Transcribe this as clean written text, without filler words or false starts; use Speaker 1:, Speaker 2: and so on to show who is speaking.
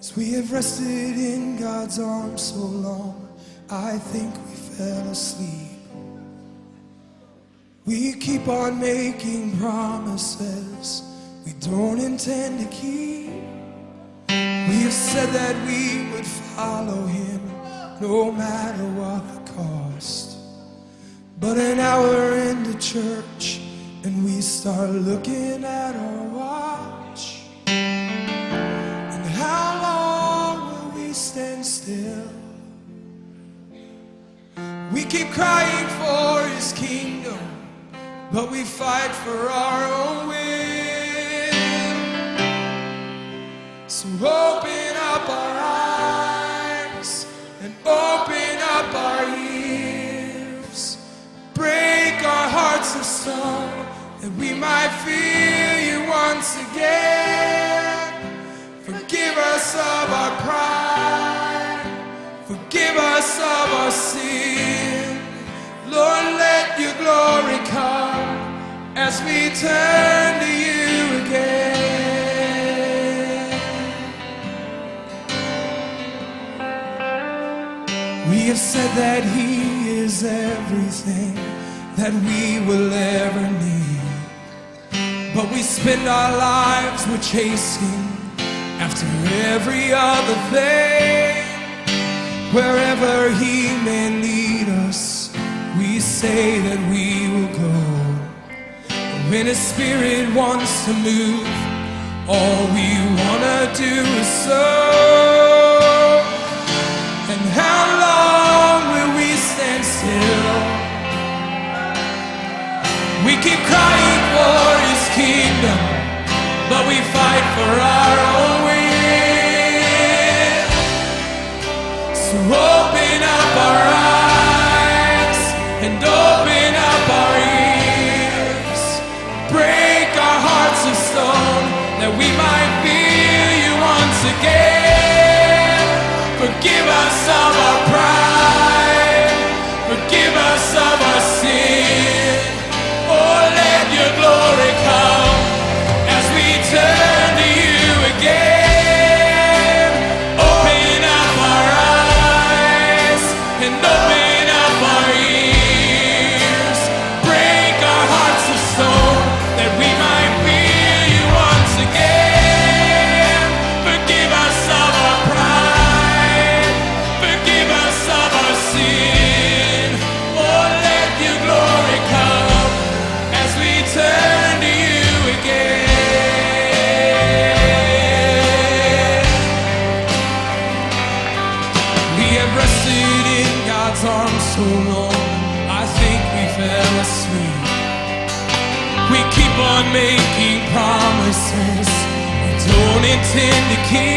Speaker 1: As we have rested in God's arms so long, I think we fell asleep. We keep on making promises we don't intend to keep. We have said that we would follow Him no matter what the cost. But an hour into church and we start looking at our watch. And how long will we stand still? We keep crying for His kingdom, but we fight for our own will. So open up our eyes and open up our ears. Break our hearts of stone that we might feel You once again. Forgive us of our pride, forgive us of our sin. Lord, let Your glory come as we turn to You again. We have said that He is everything that we will ever need, but we spend our lives with chasing after every other thing. Wherever He may lead us, we say that we will go. And when His Spirit wants to move, all we wanna do is sow. And how long will we stand still? We keep crying for His kingdom, but we fight for our own will. So open up our eyes and open up our ears. Break our hearts of stone that we might feel You once again. Forgive us of our pride, forgive us of our sin. Oh, let Your glory come as we turn to You again. Open up our eyes and open up our ears. Break our hearts of stone that we might feel You once again. Forgive us of our pride, forgive us of our sin. Oh, let Your glory come as we turn to You again. We have rested in God's arms so long, I think we fell asleep. We keep on making promises we don't intend to keep.